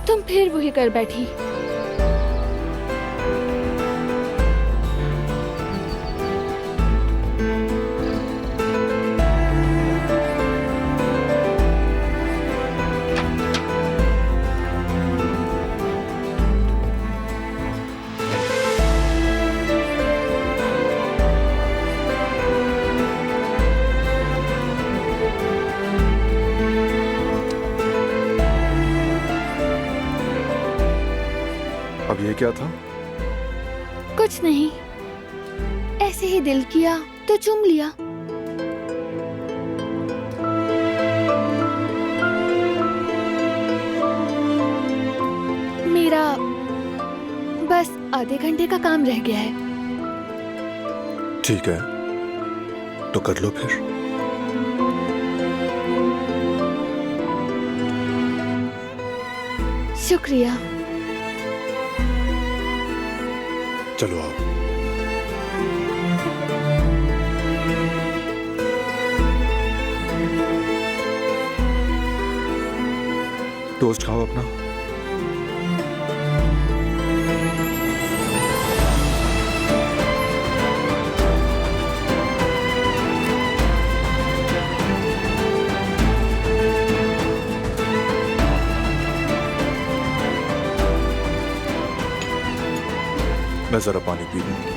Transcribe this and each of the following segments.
तुम फिर वही कर बैठी। अब ये क्या था? कुछ नहीं, ऐसे ही दिल किया तो चूम लिया। मेरा बस आधे घंटे का काम रह गया है। ठीक है, तो कर लो फिर। शुक्रिया। चलो आओ। टोस्ट खाओ अपना। मैं जरा पानी पी लूं।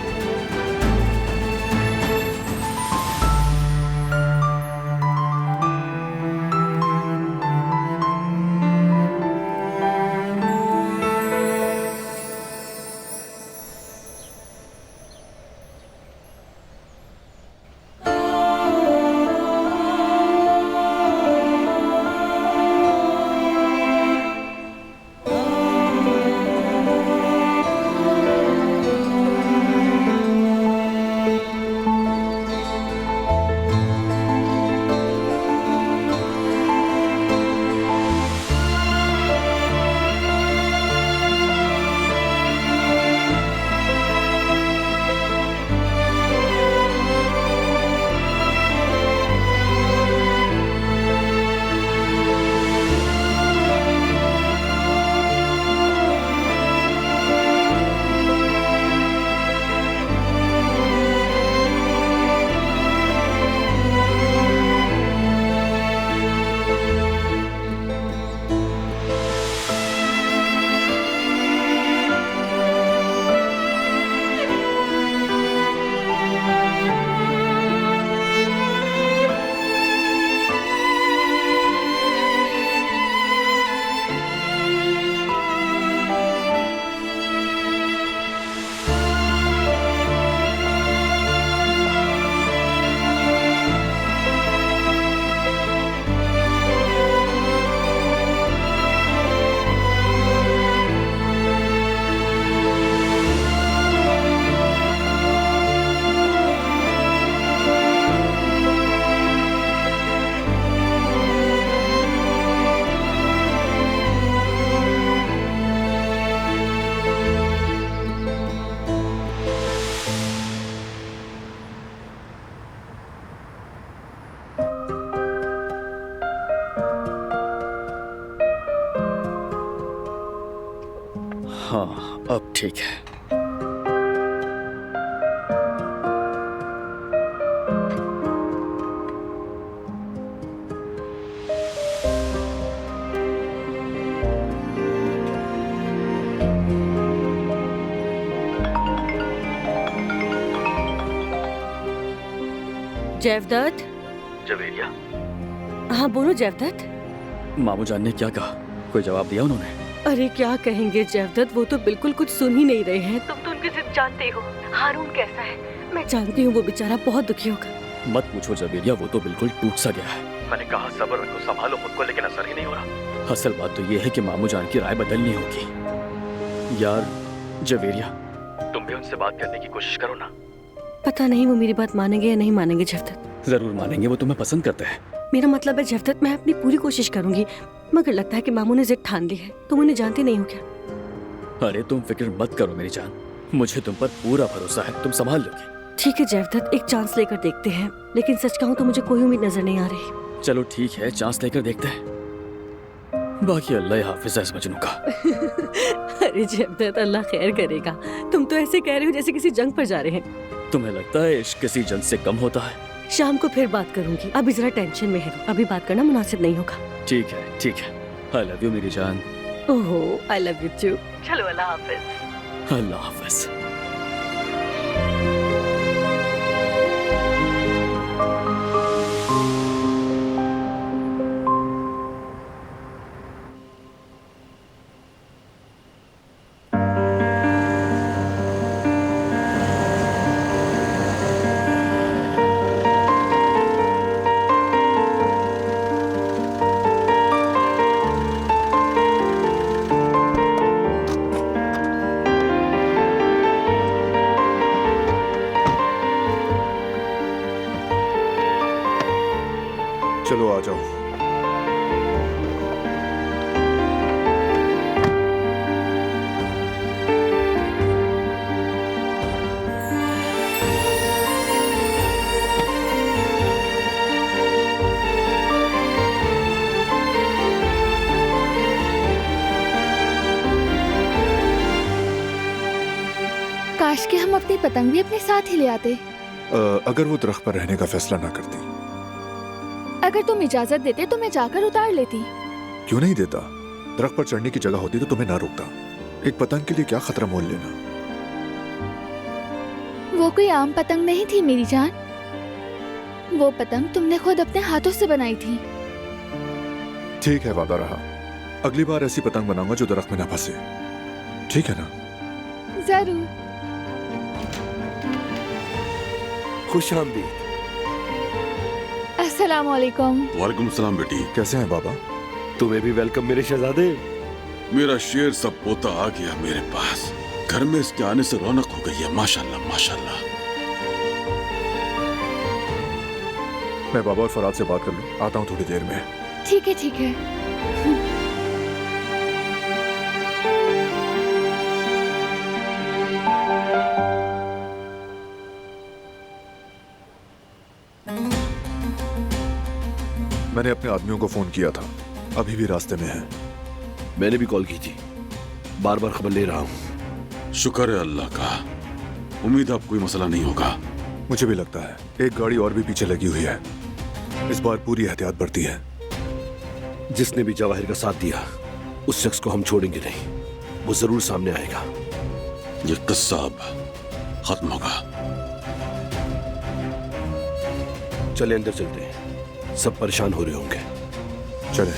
हाँ, अब ठीक है। जयवदत्त। जवेरिया। हाँ बोलो जयवदत्त। मामू जान ने क्या कहा? कोई जवाब दिया उन्होंने? अरे क्या कहेंगे जयवदत्त, वो तो बिल्कुल कुछ सुन ही नहीं रहे हैं। तुम तो उनकी जिद जानते हो। हारून कैसा है मैं जानती हूँ, वो बेचारा बहुत दुखी होगा। मत पूछो जवेरिया, वो तो बिल्कुल टूट सा गया है। मैंने कहा सब्र रखो, संभालो खुद को, लेकिन असर ही नहीं हो रहा। असल बात तो ये है कि मामू जान की राय बदलनी होगी। यार जवेरिया, तुम भी उनसे बात करने की कोशिश करो ना। पता नहीं वो मेरी बात मानेंगे या नहीं मानेंगे जयवदत्त। जरूर मानेंगे, वो तुम्हें पसंद करते हैं। मेरा मतलब है जयवदत्त, मैं अपनी पूरी कोशिश करूंगी, मगर लगता है कि मामू ने जिद ठान ली है। तुम उन्हें जानते नहीं हो क्या? अरे तुम फिक्र मत करो मेरी जान, मुझे तुम पर पूरा भरोसा है, तुम संभाल लोगे। ठीक है जयवदत्त, एक चांस लेकर देखते हैं, लेकिन सच कहूँ तो मुझे कोई उम्मीद नजर नहीं आ रही। चलो ठीक है, चांस लेकर देखते हैं। बाकी अल्लाह हाफिज है इस मजनू का। अरे जवदत, अल्लाह खैर करेगा। तुम तो ऐसे कह रहे हो जैसे किसी जंग पर जा रहे हैं। तुम्हें लगता है इश्क किसी जंग से कम होता है? शाम को फिर बात करूंगी, अभी जरा टेंशन में है, अभी बात करना मुनासिब नहीं होगा। ठीक है ठीक है। आई लव यू मेरी जान। ओहो, आई लव यू टू। चलो अल्लाह हाफिज। अल्लाह हाफिज। चलो आ जाओ। काश के हम अपनी पतंग भी अपने साथ ही ले आते। अगर वो दरख्त पर रहने का फैसला ना करती। अगर तुम इजाजत देते तो मैं जाकर उतार लेती। क्यों नहीं देता? दरख्त पर चढ़ने की जगह होती तो तुम्हें ना रोकता। एक पतंग के लिए क्या खतरा मोल लेना। वो कोई आम पतंग नहीं थी मेरी जान। वो पतंग तुमने खुद अपने हाथों से बनाई थी। ठीक है, वादा रहा। अगली बार ऐसी पतंग बनाऊंगा जो दरख्त में ना फंसे। ठीक है ना? जरूर। खुश आमदीद। अस्सलाम वालेकुम। वालेकुम सलाम बेटी। कैसे हैं बाबा? तुम्हें भी वेलकम मेरे शहजादे। मेरा शेर सब पोता आ गया मेरे पास। घर में इसके आने से रौनक हो गई है, माशाल्लाह माशाल्लाह। मैं बाबा और फराद से बात कर लूं, आता हूँ थोड़ी देर में। ठीक है ठीक है। मैंने अपने आदमियों को फोन किया था, अभी भी रास्ते में है। मैंने भी कॉल की थी, बार बार खबर ले रहा हूँ। शुक्र है अल्लाह का। उम्मीद अब कोई मसला नहीं होगा। मुझे भी लगता है एक गाड़ी और भी पीछे लगी हुई है। इस बार पूरी एहतियात बरती है। जिसने भी जवाहिर का साथ दिया उस शख्स को हम छोड़ेंगे नहीं, वो जरूर सामने आएगा। ये किस्सा अब खत्म होगा। चले अंदर चलते हैं, सब परेशान हो रहे होंगे। चले।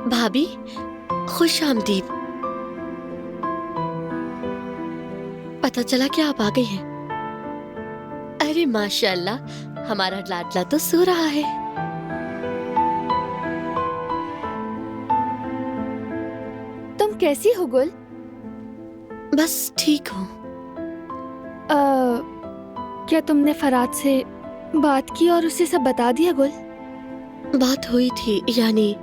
भाभी, खुश आमदीद। पता चला कि आप आ गई हैं। अरे माशाल्लाह, हमारा लाडला तो सो रहा है। तुम कैसी हो गुल? बस ठीक हूँ। क्या तुमने फराद से बात की और उसे सब बता दिया गुल? बात हुई थी, यानी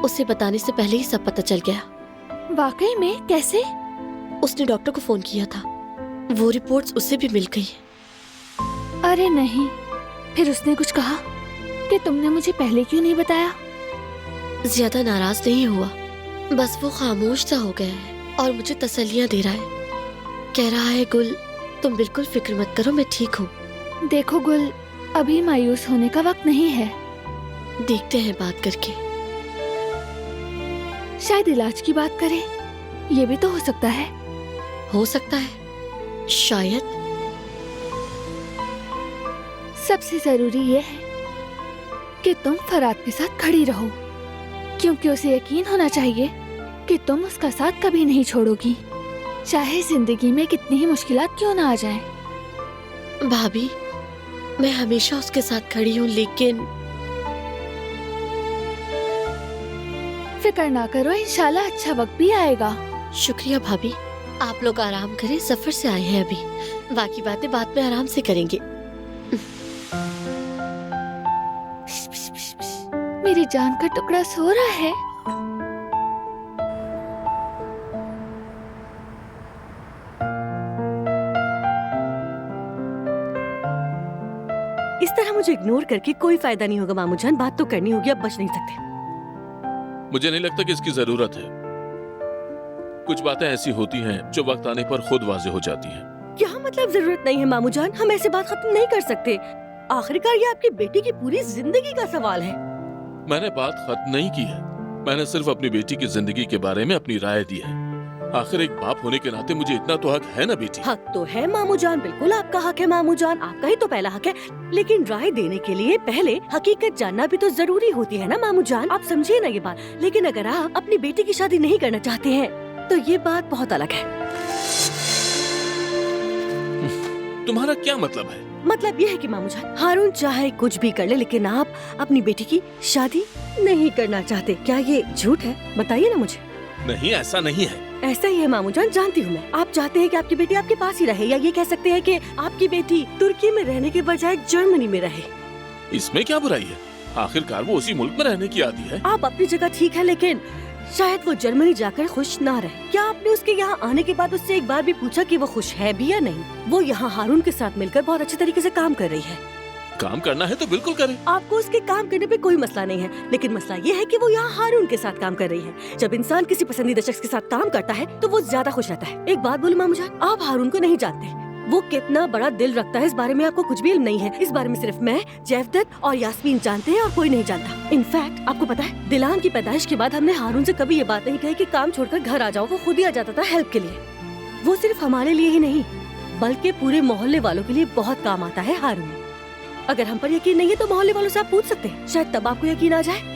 उसे बताने से पहले ही सब पता चल गया। वाकई में? कैसे? उसने डॉक्टर को फोन किया था, वो रिपोर्ट्स उसे भी मिल गई। अरे नहीं, फिर उसने कुछ कहा कि तुमने मुझे पहले क्यों नहीं बताया? ज्यादा नाराज नहीं हुआ, बस वो खामोश सा हो गया है और मुझे तसल्लियां दे रहा है। कह रहा है गुल, तुम बिल्कुल फिक्र मत करो, मैं ठीक हूँ। देखो गुल, अभी मायूस होने का वक्त नहीं है। देखते हैं बात करके। शायद इलाज की बात करें, ये भी तो हो सकता है। हो सकता है, शायद। सबसे जरूरी ये है कि तुम फराद के साथ खड़ी रहो, क्योंकि उसे यकीन होना चाहिए कि तुम उसका साथ कभी नहीं छोड़ोगी, चाहे जिंदगी में कितनी ही मुश्किलात क्यों ना आ जाएं। भाभी, मैं हमेशा उसके साथ खड़ी हूँ, लेकिन फिक्र ना करो, इंशाल्लाह अच्छा वक्त भी आएगा। शुक्रिया भाभी। आप लोग आराम करें, सफर से आए हैं अभी। बाकी बातें बाद में आराम से करेंगे। मेरी जान का टुकड़ा सो रहा है। इस तरह मुझे इग्नोर करके कोई फायदा नहीं होगा मामू जान। बात तो करनी होगी, अब बच नहीं सकते। मुझे नहीं लगता कि इसकी जरूरत है। कुछ बातें ऐसी होती हैं जो वक्त आने पर खुद वाजे हो जाती हैं। क्या मतलब जरूरत नहीं है मामू जान? हम ऐसे बात खत्म नहीं कर सकते। आखिरकार ये आपकी बेटी की पूरी जिंदगी का सवाल है। मैंने बात खत्म नहीं की है, मैंने सिर्फ अपनी बेटी की जिंदगी के बारे में अपनी राय दी है। आखिर एक बाप होने के नाते मुझे इतना तो हक है ना बेटी। हक तो है मामू जान, बिल्कुल आपका हक है मामू जान, आपका ही तो पहला हक है। लेकिन राय देने के लिए पहले हकीकत जानना भी तो जरूरी होती है ना मामू जान। आप समझिए ना ये बात। लेकिन अगर आप अपनी बेटी की शादी नहीं करना चाहते हैं तो ये बात बहुत अलग है। तुम्हारा क्या मतलब है? मतलब ये है कि मामू जान, हारून चाहे कुछ भी कर ले, लेकिन आप अपनी बेटी की शादी नहीं करना चाहते। क्या ये झूठ है? बताइए ना मुझे। नहीं, ऐसा नहीं है। ऐसा ही है मामू जान, जानती हूँ मैं। आप चाहते हैं कि आपकी बेटी आपके पास ही रहे, या ये कह सकते हैं कि आपकी बेटी तुर्की में रहने के बजाय जर्मनी में रहे। इसमें क्या बुराई है? आखिरकार वो उसी मुल्क में रहने की आदी है। आप अपनी जगह ठीक है, लेकिन शायद वो जर्मनी जाकर खुश ना रहे। क्या आपने उसके यहाँ आने के बाद उससे एक बार भी पूछा कि वो खुश है भी या नहीं? वो यहाँ हारून के साथ मिलकर बहुत अच्छे तरीके से काम कर रही है। काम करना है तो बिल्कुल करे। आपको उसके काम करने पे कोई मसला नहीं है, लेकिन मसला ये है कि वो यहाँ हारून के साथ काम कर रही है। जब इंसान किसी पसंदीदा शख्स के साथ काम करता है तो वो ज्यादा खुश रहता है। एक बात बोलूं मामू जान, आप हारून को नहीं जानते। वो कितना बड़ा दिल रखता है इस बारे में आपको कुछ भी इल्म नहीं है। इस बारे में सिर्फ मैं, जैवदत और यास्मीन जानते हैं और कोई नहीं जानता। इनफैक्ट आपको पता है, दिलान की पैदाइश के बाद हमने हारून से कभी ये बात नहीं कही कि काम छोड़कर घर आ जाओ। वो खुद ही आ जाता था हेल्प के लिए। वो सिर्फ हमारे लिए ही नहीं बल्कि पूरे मोहल्ले वालों के लिए बहुत काम आता है हारून। अगर हम पर यकीन नहीं है तो मोहल्ले वालों से आप पूछ सकते हैं, शायद तब आपको यकीन आ जाए।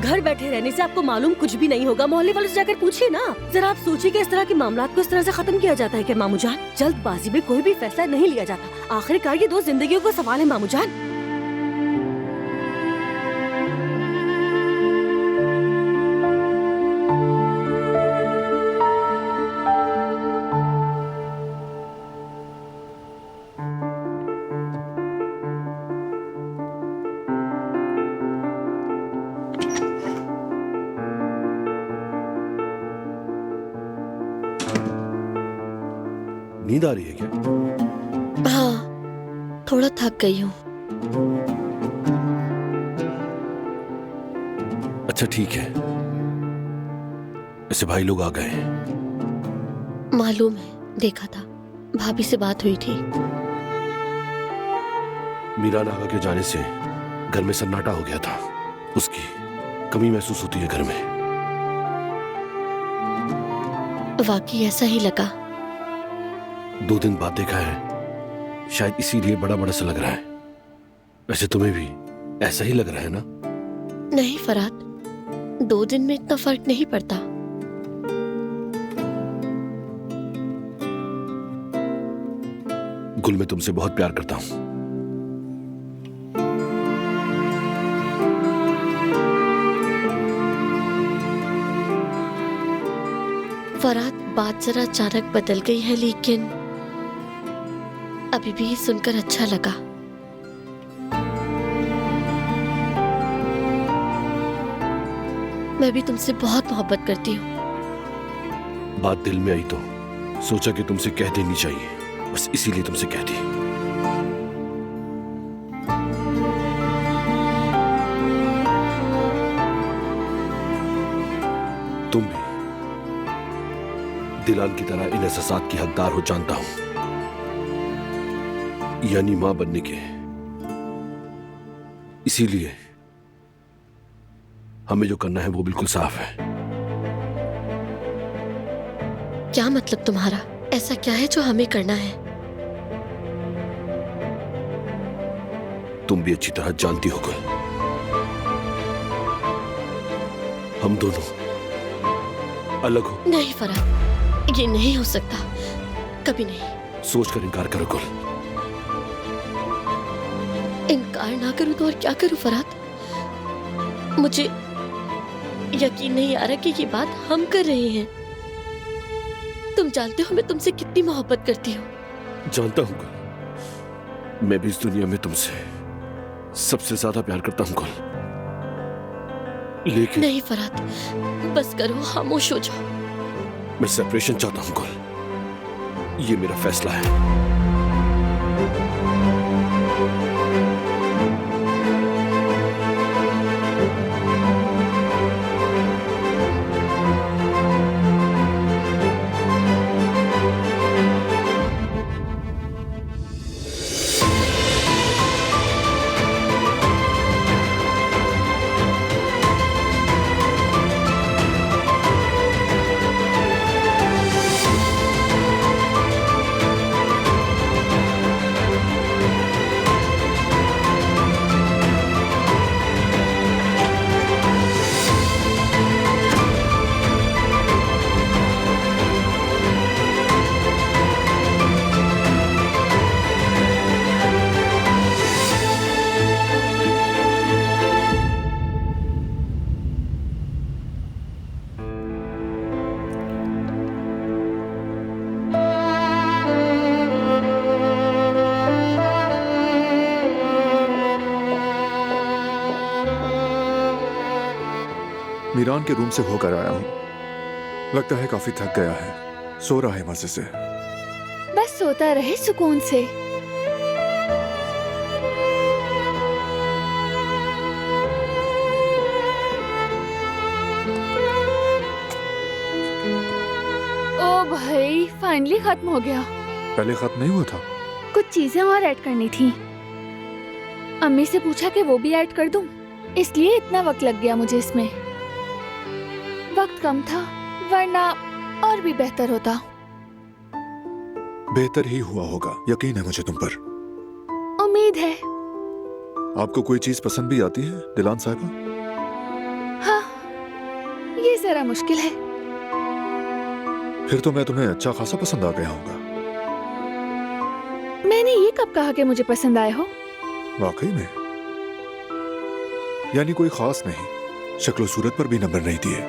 घर बैठे रहने से आपको मालूम कुछ भी नहीं होगा। मोहल्ले वालों से जाकर पूछिए ना। जरा आप सोचिए कि इस तरह के मामलात को इस तरह से खत्म किया जाता है कि मामू जान? जल्दबाजी में कोई भी फैसला नहीं लिया जाता। आखिरकार ये 2 जिंदगियों का सवाल है मामू जान। नींद आ रही है क्या? हाँ, थोड़ा थक गई हूँ। अच्छा ठीक है। ऐसे भाई लोग आ गए हैं। मालूम है, देखा था, भाभी से बात हुई थी। मीरा नागा के जाने से घर में सन्नाटा हो गया था। उसकी कमी महसूस होती है घर में। वाकई ऐसा ही लगा। 2 दिन बाद देखा है, शायद इसीलिए बड़ा बड़ा सा लग रहा है। वैसे तुम्हें भी ऐसा ही लग रहा है ना? नहीं फरहाद, 2 दिन में इतना फर्क नहीं पड़ता। गुल, मैं तुमसे बहुत प्यार करता हूं। फरहाद, बात जरा अचानक बदल गई है, लेकिन अभी भी सुनकर अच्छा लगा। मैं भी तुमसे बहुत मोहब्बत करती हूँ। बात दिल में आई तो सोचा कि तुमसे कह देनी चाहिए, बस इसीलिए तुमसे कह दी। तुम भी दिलान की तरह इन एहसासात की हकदार हो, जानता हूं। यानी मां बनने के। इसीलिए हमें जो करना है वो बिल्कुल साफ है। क्या मतलब तुम्हारा? ऐसा क्या है जो हमें करना है? तुम भी अच्छी तरह जानती हो गुल, हम दोनों अलग हो। नहीं फरहाद, ये नहीं हो सकता, कभी नहीं। सोच कर इनकार करो गुल। इनकार ना करूं तो और क्या करूं फरहाद? मुझे यकीन नहीं आ रहा कि ये बात हम कर रहे हैं। तुम जानते हो मैं तुमसे कितनी मोहब्बत करती हूँ। जानता हूँ कुल, मैं भी इस दुनिया में तुमसे सबसे ज्यादा प्यार करता हूँ कुल, लेकिन नहीं फरात, बस करो, खामोश हो जाओ। मैं सेपरेशन चाहता हूँ कुल, ये मेरा फैसला है। मीरान के रूम से होकर आया हूँ। लगता है काफी थक गया है, सो रहा है मजे से। बस सोता रहे सुकून से। ओ भाई, फाइनली खत्म हो गया। पहले खत्म नहीं हुआ था? कुछ चीजें और ऐड करनी थी। अम्मी से पूछा कि वो भी ऐड कर दूं, इसलिए इतना वक्त लग गया मुझे इसमें। वक्त कम था, वरना और भी बेहतर होता। बेहतर ही हुआ होगा, यकीन है मुझे तुम पर। उम्मीद है। आपको कोई चीज पसंद भी आती है दिलान साहिबा? हाँ, ये जरा मुश्किल है। फिर तो मैं तुम्हें अच्छा खासा पसंद आ गया होगा। मैंने ये कब कहा कि मुझे पसंद आए हो? वाकई में? यानी कोई खास नहीं, शक्ल सूरत पर भी नंबर नहीं दिए?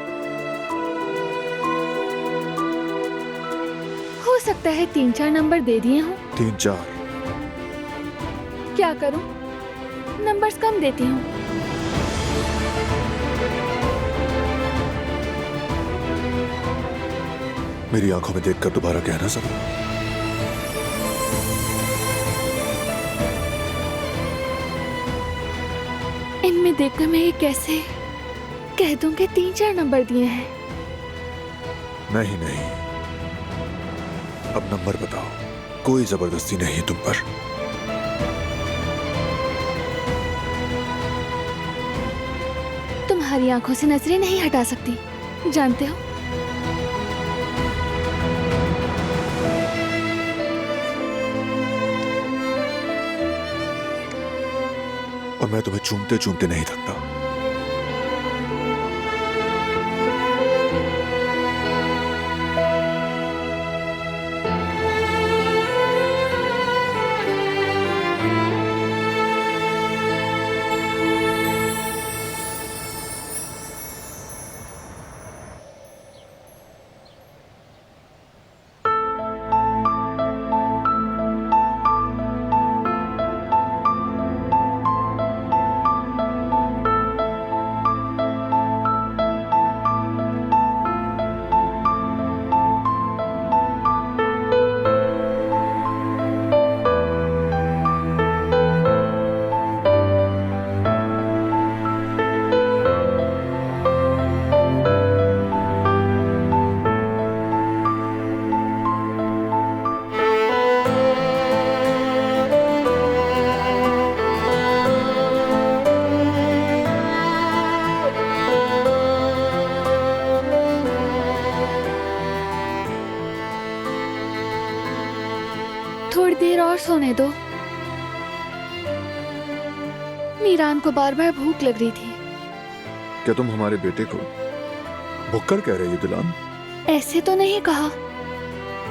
हो सकता है 3-4 नंबर दे दिए हों। 3-4? क्या करूं, नंबर्स कम देती हूँ। मेरी आंखों में देखकर दोबारा कहना सब। इनमें देखकर मैं ये कैसे कह दूं कि 3-4 नंबर दिए हैं। नहीं नहीं, अब नंबर बताओ, कोई जबरदस्ती नहीं तुम पर। तुम्हारी आंखों से नजरें नहीं हटा सकती, जानते हो। और मैं तुम्हें चूमते चूमते नहीं थकता। थोड़ी देर और सोने दो। मीरान को बार बार भूख लग रही थी। क्या तुम हमारे बेटे को भुक्कड़ कह रही हो दिलान? ऐसे तो नहीं कहा,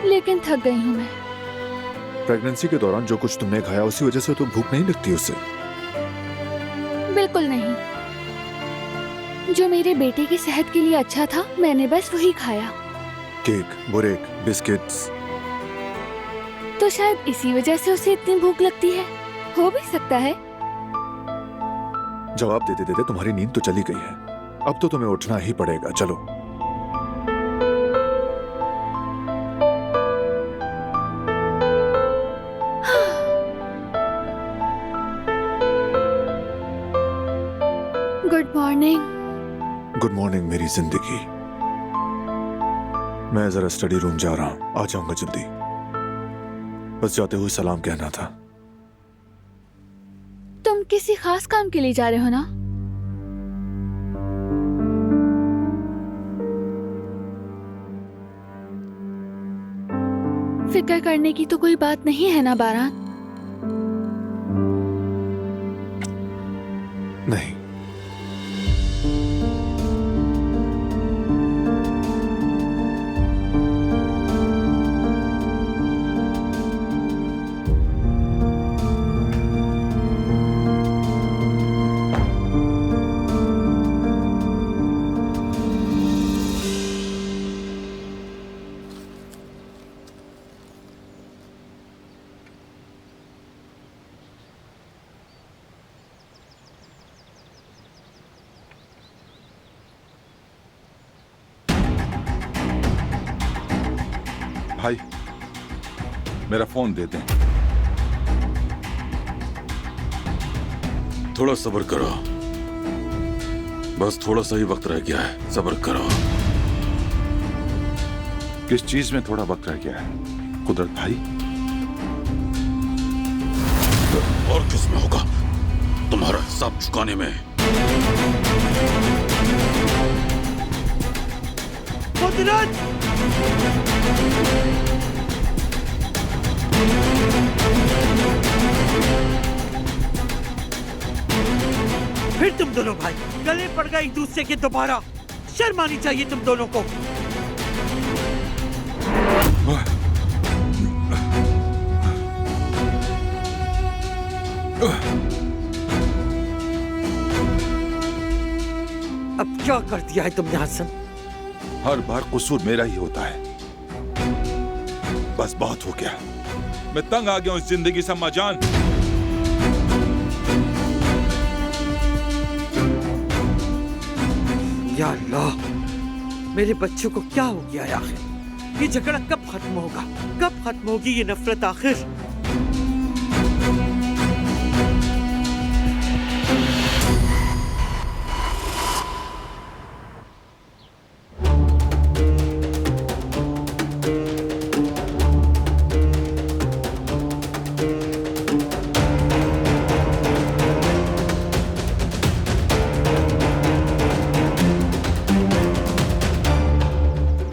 लेकिन थक गई हूँ मैं। प्रेगनेंसी के दौरान जो कुछ तुमने खाया उसी वजह से तो भूख नहीं लगती उससे। बिल्कुल नहीं, जो मेरे बेटे की सेहत के लिए अच्छा था मैंने बस वही खाया। केक, बुरेक, बिस्किट्स, तो शायद इसी वजह से उसे इतनी भूख लगती है। हो भी सकता है। जवाब देते देते तुम्हारी नींद तो चली गई है, अब तो तुम्हें उठना ही पड़ेगा। चलो। Good morning. गुड मॉर्निंग मेरी जिंदगी। मैं जरा स्टडी रूम जा रहा हूं, आ जाऊंगा जल्दी। बस जाते हुए सलाम कहना था। तुम किसी खास काम के लिए जा रहे हो ना? फिक्र करने की तो कोई बात नहीं है ना बारान? नहीं। भाई मेरा फोन दे दें। थोड़ा सब्र करो, बस थोड़ा सा ही वक्त रह गया है, सब्र करो। किस चीज में थोड़ा वक्त रह गया है कुदरत भाई? और किस में होगा? तुम्हारा हिसाब चुकाने में। कुदरत! फिर तुम दोनों भाई गले पड़ गए एक दूसरे के दोबारा। शर्म आनी चाहिए तुम दोनों को। अब क्या कर दिया है तुमने हसन? हर बार कसूर मेरा ही होता है। बस बहुत हो गया, मैं तंग आ गया हूं इस जिंदगी से अम्मा जान। या अल्लाह, मेरे बच्चों को क्या हो गया है आखिर? ये झगड़ा कब खत्म होगा? कब खत्म होगी ये नफरत आखिर?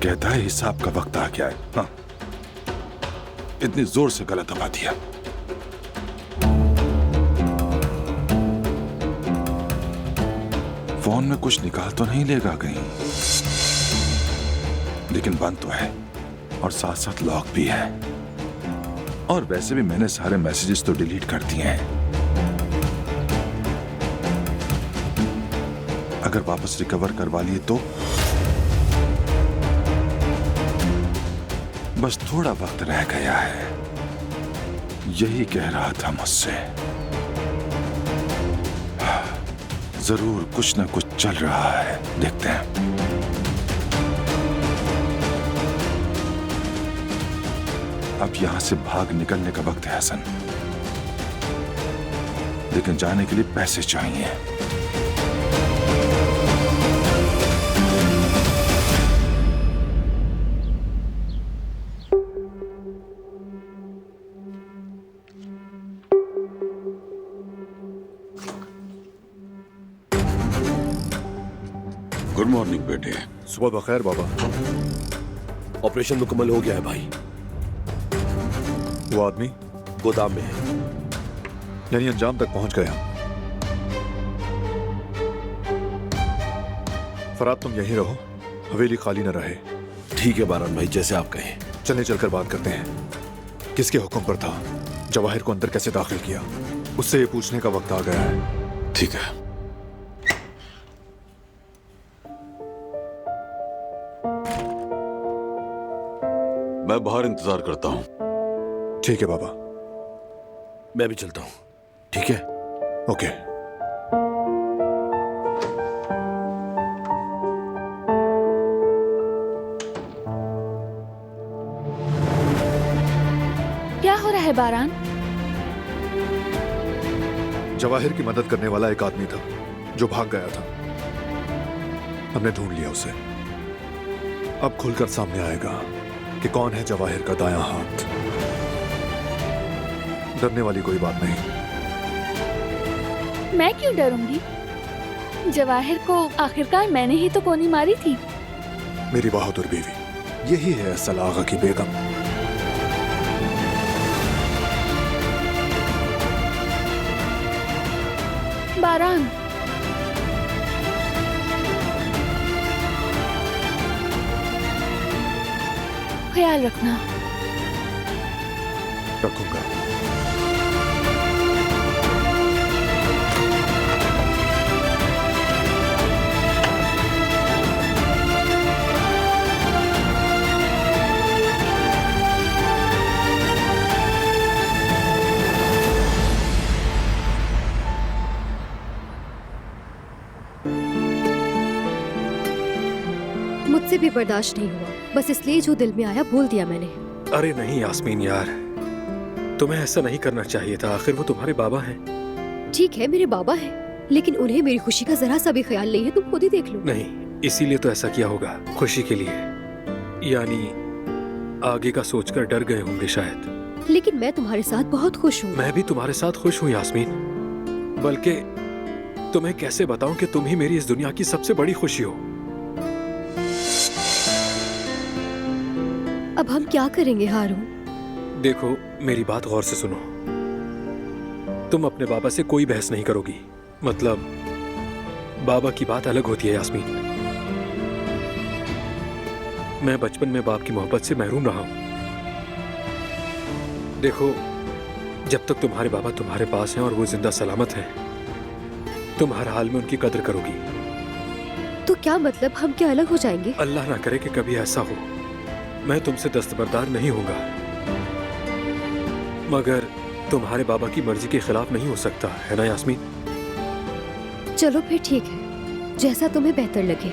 कहता है हिसाब का वक्त आ गया है। हाँ, इतनी जोर से गला दबा दिया। फोन में कुछ निकाल तो नहीं लेगा कहीं, लेकिन बंद तो है और साथ साथ लॉक भी है। और वैसे भी मैंने सारे मैसेजेस तो डिलीट कर दिए हैं। अगर वापस रिकवर करवा लिए तो बस थोड़ा वक्त रह गया है, यही कह रहा था मुझसे। जरूर कुछ ना कुछ चल रहा है, देखते हैं। अब यहां से भाग निकलने का वक्त है हसन, लेकिन जाने के लिए पैसे चाहिए। गुड मॉर्निंग बेटे। सुबह बखैर बाबा। ऑपरेशन मुकम्मल हो गया है भाई। वो आदमी गोदाम में है। यानी अंजाम तक पहुंच गया। फराद तुम यहीं रहो, हवेली खाली न रहे। ठीक है बारान भाई, जैसे आप कहें। चलने चलकर बात करते हैं। किसके हुक्म पर था? जवाहिर को अंदर कैसे दाखिल किया? उससे ये पूछने का वक्त आ गया है। ठीक है। मैं बाहर इंतजार करता हूं। ठीक है बाबा। मैं भी चलता हूँ, ठीक है? ओके। क्या हो रहा है बारान? जवाहिर की मदद करने वाला एक आदमी था जो भाग गया था। हमने ढूंढ लिया उसे। अब खुलकर सामने आएगा कि कौन है जवाहिर का दायां हाथ। डरने वाली कोई बात नहीं। मैं क्यों डरूंगी? जवाहिर को आखिरकार मैंने ही तो गोली मारी थी। मेरी बहादुर बीवी, यही है असल आगा की बेगम। बारान, ख्याल रखना। रखूंगा। मुझसे भी बर्दाश्त नहीं हुआ, बस इसलिए जो दिल में आया बोल दिया मैंने। अरे नहीं यास्मीन यार, तुम्हें ऐसा नहीं करना चाहिए था। आखिर वो तुम्हारे बाबा हैं। ठीक है, मेरे बाबा हैं, लेकिन उन्हें मेरी खुशी का जरा सा भी ख्याल नहीं है। तुम खुद ही देख लो। नहीं, इसीलिए तो ऐसा किया होगा, खुशी के लिए। यानी आगे का सोचकर डर गए होंगे शायद। लेकिन मैं तुम्हारे साथ बहुत खुश हूँ। मैं भी तुम्हारे साथ खुश हूँ यास्मीन। बल्कि तुम्हें कैसे बताऊं कि तुम ही मेरी इस दुनिया की सबसे बड़ी खुशी हो। अब हम क्या करेंगे हारून? देखो, मेरी बात गौर से सुनो। तुम अपने बाबा से कोई बहस नहीं करोगी। मतलब बाबा की बात अलग होती है यास्मीन। मैं बचपन में बाप की मोहब्बत से महरूम रहा हूं। देखो, जब तक तुम्हारे बाबा तुम्हारे पास हैं और वो जिंदा सलामत हैं, तुम हर हाल में उनकी कदर करोगी। तो क्या मतलब हम क्या अलग हो जाएंगे? अल्लाह ना करे कि कभी ऐसा हो। मैं तुमसे दस्तबरदार नहीं होऊंगा, मगर तुम्हारे बाबा की मर्जी के खिलाफ नहीं हो सकता, है ना यास्मीन? चलो फिर ठीक है, जैसा तुम्हें बेहतर लगे।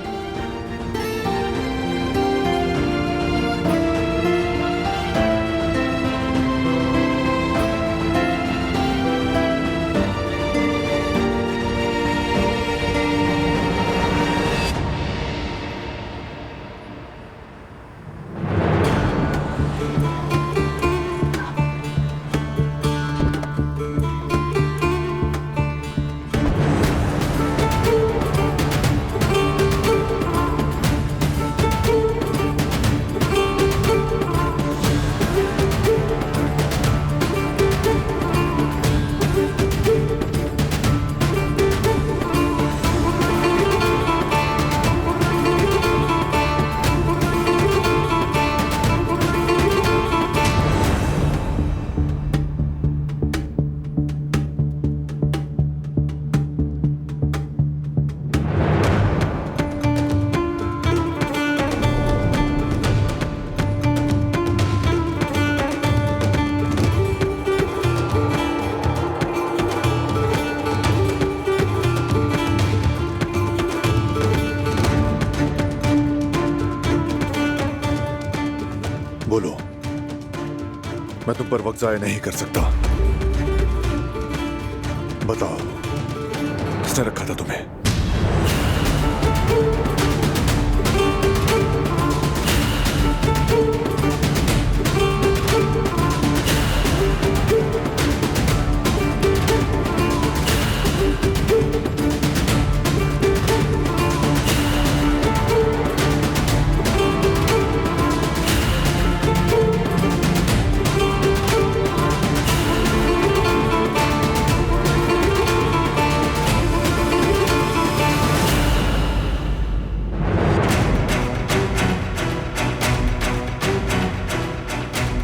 बोलो, मैं तुम पर वक्त जाया नहीं कर सकता। बताओ, किसने रखा था तुम्हें?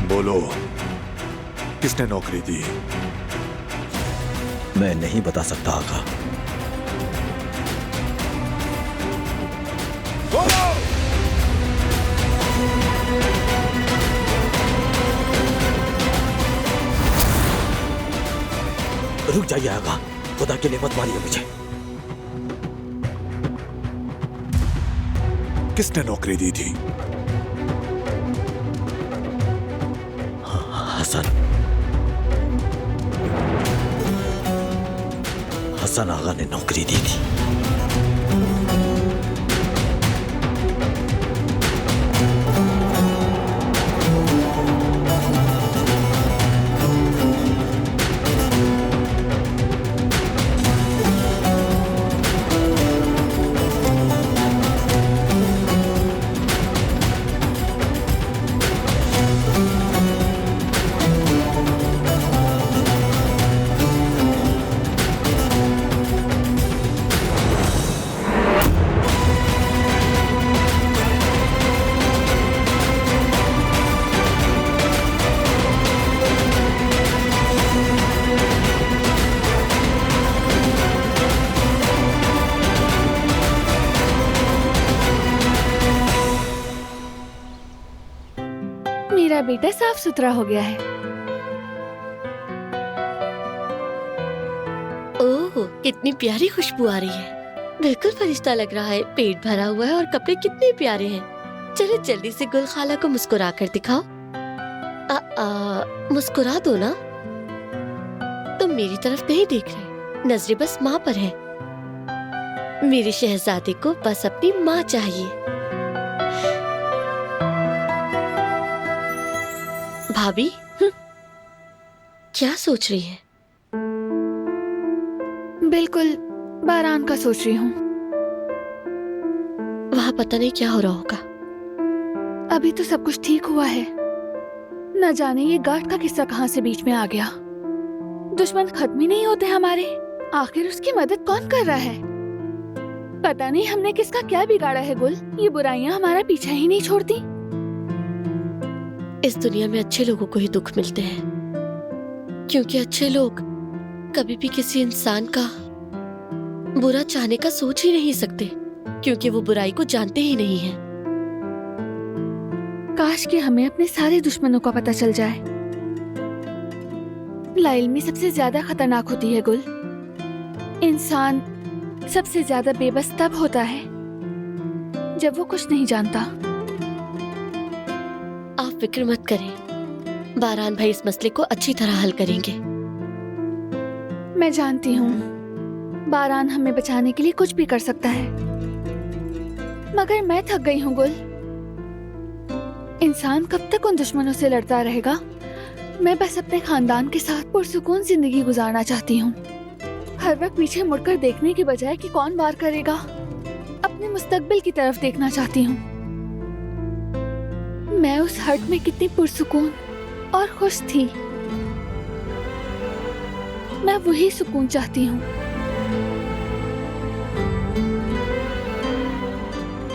बोलो, किसने नौकरी दी? मैं नहीं बता सकता आका। रुक जाइए आगा, खुदा के लिए मत मारिए मुझे। किसने नौकरी दी थी? हसन आगा ने नौकरी दी थी। मेरा बेटा साफ सुथरा हो गया है। ओह, कितनी प्यारी खुशबू आ रही है। बिल्कुल फरिश्ता लग रहा है। पेट भरा हुआ है और कपड़े कितने प्यारे हैं। चलो जल्दी से गुल खाला को मुस्कुरा कर दिखाओ। मुस्कुरा दो ना। तुम मेरी तरफ नहीं देख रहे, नजरें बस माँ पर है। मेरे शहजादे को बस अपनी माँ चाहिए। भाभी, क्या सोच रही है? बिल्कुल बारान का सोच रही हूँ। वहाँ पता नहीं क्या हो रहा होगा। अभी तो सब कुछ ठीक हुआ है। न जाने ये गार्ड का किस्सा कहाँ से बीच में आ गया। दुश्मन खत्म ही नहीं होते हमारे। आखिर उसकी मदद कौन कर रहा है? पता नहीं हमने किसका क्या बिगाड़ा है गुल। ये बुराइयां हमारा पीछा ही नहीं छोड़ती। इस दुनिया में अच्छे लोगों को ही दुख मिलते हैं, क्योंकि अच्छे लोग कभी भी किसी इंसान का बुरा चाहने का सोच ही नहीं सकते, क्योंकि वो बुराई को जानते ही नहीं हैं। काश कि हमें अपने सारे दुश्मनों का पता चल जाए। लाइल्मी सबसे ज्यादा खतरनाक होती है गुल। इंसान सबसे ज्यादा बेबस तब होता है जब वो कुछ नहीं जानता। आप फिक्र मत करें, बारान भाई इस मसले को अच्छी तरह हल करेंगे। मैं जानती हूँ बारान हमें बचाने के लिए कुछ भी कर सकता है, मगर मैं थक गई हूँ गुल। इंसान कब तक उन दुश्मनों से लड़ता रहेगा? मैं बस अपने खानदान के साथ पुरसुकून जिंदगी गुजारना चाहती हूँ। हर वक्त पीछे मुड़कर देखने के बजाय कि कौन वार करेगा, अपने मुस्तकबिल की तरफ देखना चाहती हूँ। मैं उस हट में कितनी पुरसुकून और खुश थी। मैं वही सुकून चाहती हूँ।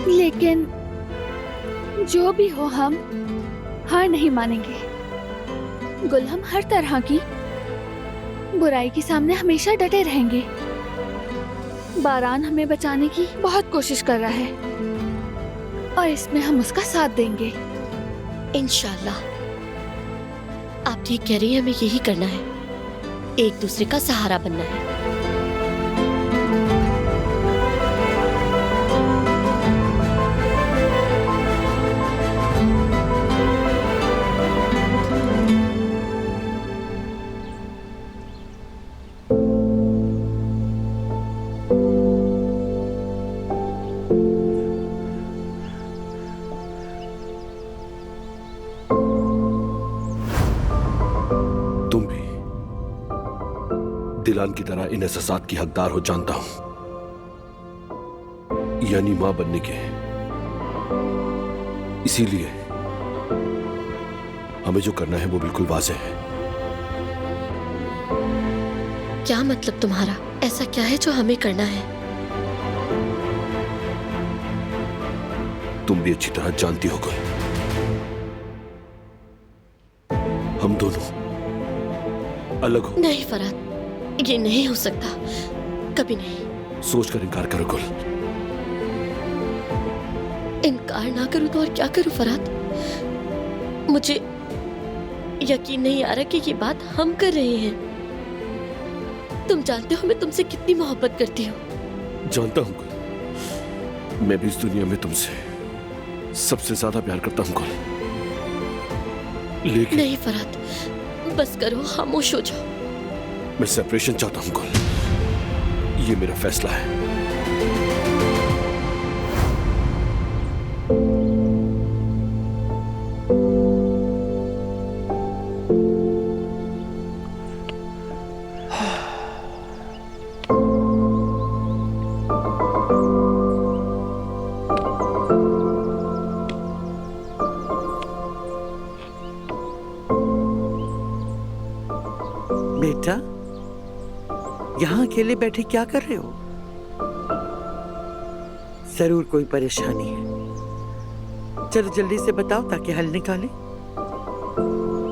लेकिन जो भी हो, हम हार नहीं मानेंगे गुल। हम हर तरह की बुराई के सामने हमेशा डटे रहेंगे। बारान हमें बचाने की बहुत कोशिश कर रहा है और इसमें हम उसका साथ देंगे इंशाल्लाह। आप ठीक कह रही हैं, हमें यही करना है, एक दूसरे का सहारा बनना है। दिलान की तरह इन एहसासात की हकदार हो जानता हूं, यानी मां बनने के। इसीलिए हमें जो करना है वो बिल्कुल वाज़ेह है। क्या मतलब तुम्हारा? ऐसा क्या है जो हमें करना है? तुम भी अच्छी तरह जानती हो गुल, हम दोनों अलग हो। नहीं फराद, ये नहीं हो सकता, कभी नहीं। सोचकर इनकार करो गुल। इनकार ना करूं तो और क्या करूं फराद? मुझे यकीन नहीं आ रहा कि ये बात हम कर रहे हैं। तुम जानते हो मैं तुमसे कितनी मोहब्बत करती हूँ। जानता हूँ कुल, मैं भी इस दुनिया में तुमसे सबसे ज्यादा प्यार करता हूँ कुल। लेकिन नहीं फरात, बस करो, खामोश हो जाओ। मैं सेपरेशन चाहता हूँ कुल, ये मेरा फैसला है। बेटा, यहाँ अकेले बैठे क्या कर रहे हो? जरूर कोई परेशानी है। चलो जल्दी से बताओ ताकि हल निकालें।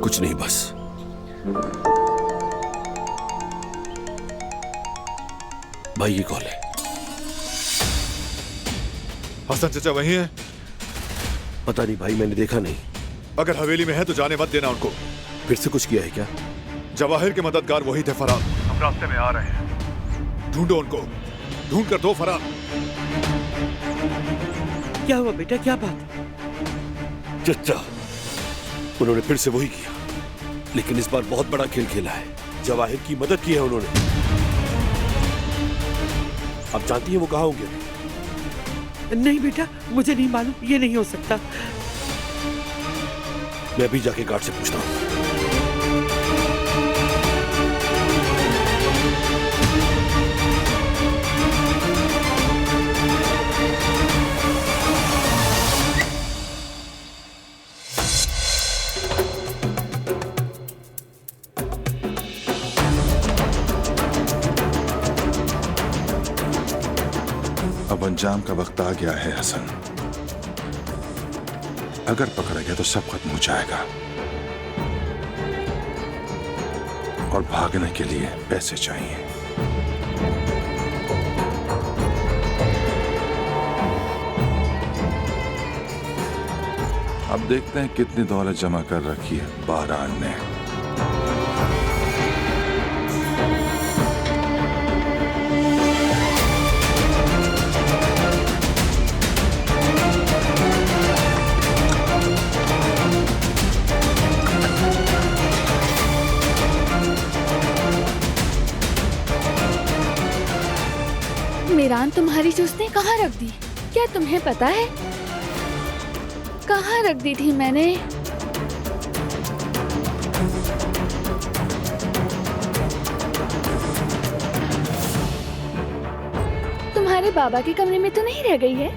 कुछ नहीं, बस भाई ये कॉल है। हसन चचा वही है? पता नहीं भाई, मैंने देखा नहीं। अगर हवेली में है तो जाने मत देना उनको। फिर से कुछ किया है क्या? जवाहिर के मददगार वही थे फराद। हम रास्ते में आ रहे हैं, ढूंढो उनको, ढूंढ कर दो फराद। क्या हुआ बेटा, क्या बात? चचा, उन्होंने फिर से वही किया, लेकिन इस बार बहुत बड़ा खेल खेला है। जवाहिर की मदद की है उन्होंने। आप जानती हैं वो कहाँ होंगे? नहीं बेटा, मुझे नहीं मालूम, ये नहीं हो सकता। मैं अभी जाके गार्ड से पूछता हूँ। अब अंजाम का वक्त आ गया है हसन। अगर पकड़ा गया तो सब खत्म हो जाएगा, और भागने के लिए पैसे चाहिए। अब देखते हैं कितनी दौलत जमा कर रखी है बारान ने। मीरान, तुम्हारी चूसने कहाँ रख दी? क्या तुम्हें पता है कहाँ रख दी थी मैंने? तुम्हारे बाबा के कमरे में तो नहीं रह गई है?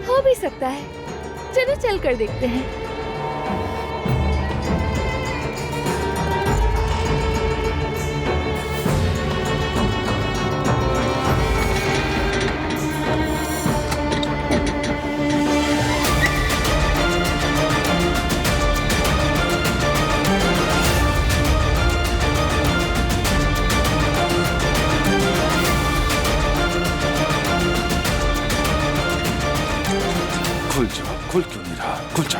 हो भी सकता है, चलो चल कर देखते हैं। खुल क्यों नहीं रहा? खुल जा।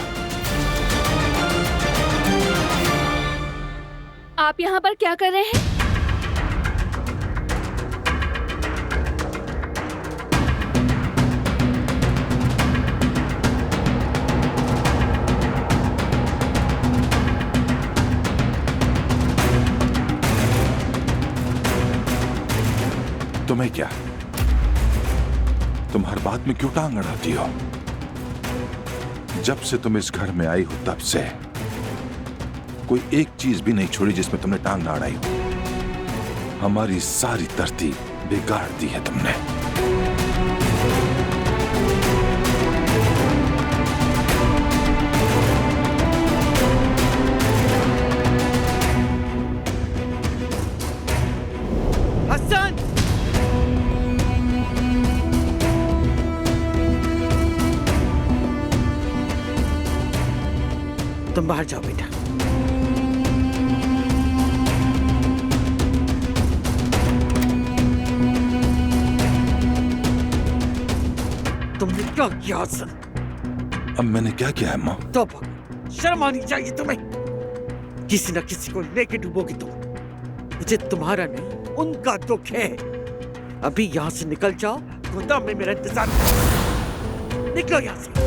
आप यहाँ पर क्या कर रहे हैं? तुम्हें क्या? तुम हर बात में क्यों टांग अड़ाती हो? जब से तुम इस घर में आई हो तब से कोई एक चीज भी नहीं छोड़ी जिसमें तुमने टांग ना अड़ाई हो। हमारी सारी तरतीब बिगाड़ दी है तुमने। हसन! तुम बाहर जाओ बेटा। तुमने क्या किया हसन? अब मैंने क्या किया है माँ? तौबा, शर्म आनी चाहिए तुम्हें। किसी न किसी को लेके डूबोगी तुम। मुझे तुम्हारा नहीं उनका दुख है। अभी यहाँ से निकल जाओ, गोदाम में मेरा इंतजार करो। निकलो यहाँ से।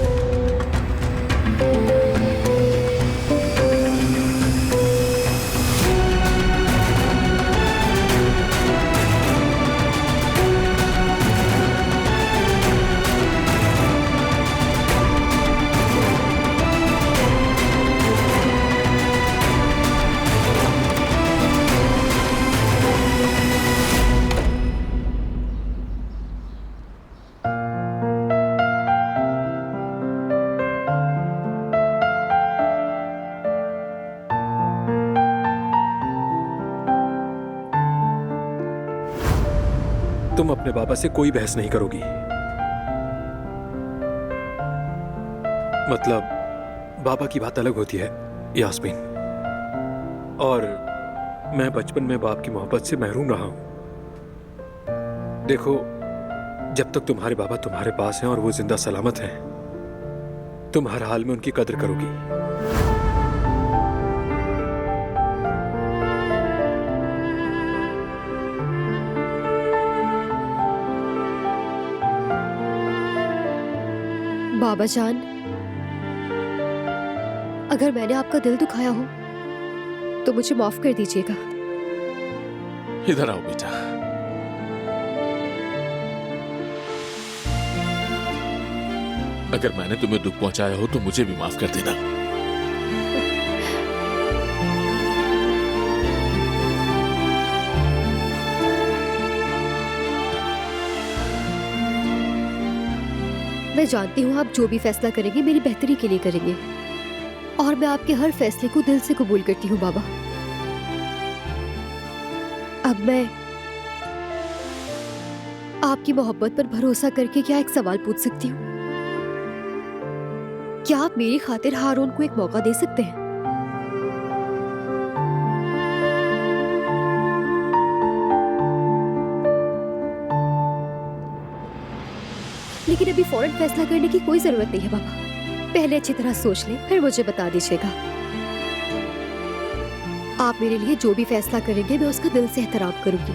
तुम अपने बाबा से कोई बहस नहीं करोगी। मतलब बाबा की बात अलग होती है यास्मीन, और मैं बचपन में बाप की मोहब्बत से महरूम रहा हूं। देखो, जब तक तुम्हारे बाबा तुम्हारे पास हैं और वो जिंदा सलामत हैं, तुम हर हाल में उनकी कदर करोगी। बाबा जान, अगर मैंने आपका दिल दुखाया हो तो मुझे माफ कर दीजिएगा। इधर आओ बेटा। अगर मैंने तुम्हें दुख पहुंचाया हो तो मुझे भी माफ कर देना। मैं जानती हूँ आप जो भी फैसला करेंगे मेरी बेहतरी के लिए करेंगे, और मैं आपके हर फैसले को दिल से कबूल करती हूँ बाबा। अब मैं आपकी मोहब्बत पर भरोसा करके क्या एक सवाल पूछ सकती हूँ? क्या आप मेरी खातिर हारून को एक मौका दे सकते हैं? लेकिन अभी फौरन फैसला करने की कोई जरूरत नहीं है बाबा। पहले अच्छी तरह सोच लें, फिर मुझे बता दीजिएगा। आप मेरे लिए जो भी फैसला करेंगे मैं उसका दिल से एहतराम करूंगी,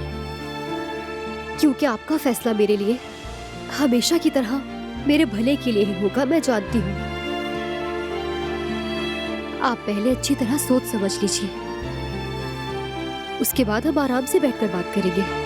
क्योंकि आपका फैसला मेरे लिए हमेशा की तरह मेरे भले के लिए ही होगा, मैं जानती हूँ। आप पहले अच्छी तरह सोच समझ लीजिए, उसके बाद हम आराम से बैठकर बात करेंगे।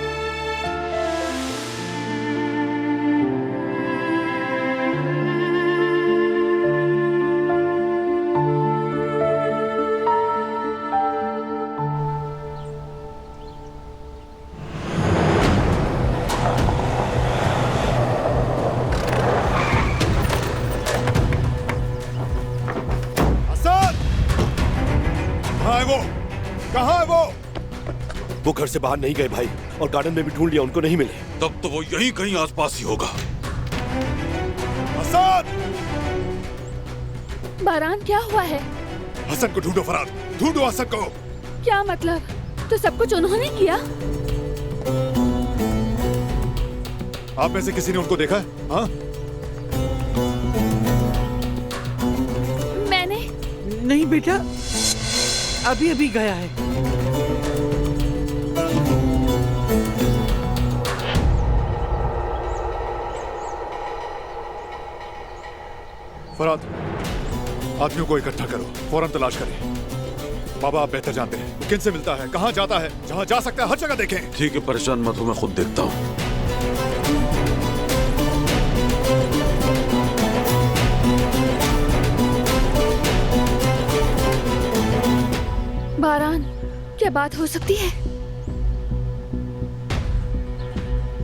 वो घर से बाहर नहीं गए भाई, और गार्डन में भी ढूंढ लिया, उनको नहीं मिले। तब तो वो यहीं कहीं आसपास ही होगा। हसन! बारान, क्या हुआ है? हसन को ढूंढो फराद, ढूंढो हसन को। क्या मतलब? तो सब कुछ उन्होंने किया? आप में से किसी ने उनको देखा है? हाँ? मैंने नहीं बेटा, अभी अभी गया है। फराद, आदमियों को इकट्ठा करो, फौरन तलाश करें। बाबा आप बेहतर जानते हैं किन से मिलता है, कहाँ जाता है, जहाँ जा सकता है हर जगह देखें। ठीक है, परेशान मत हो, मैं खुद देखता हूँ। बारान, क्या बात हो सकती है?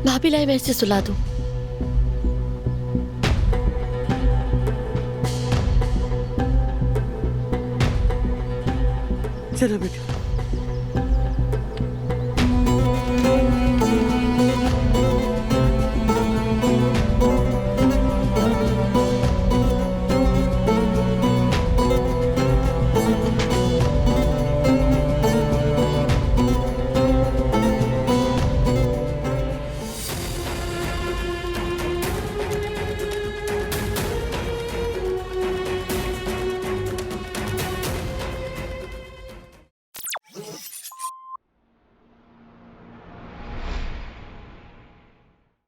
भाभी लाई, मैं इसे सुला दूं। चलो बेटा।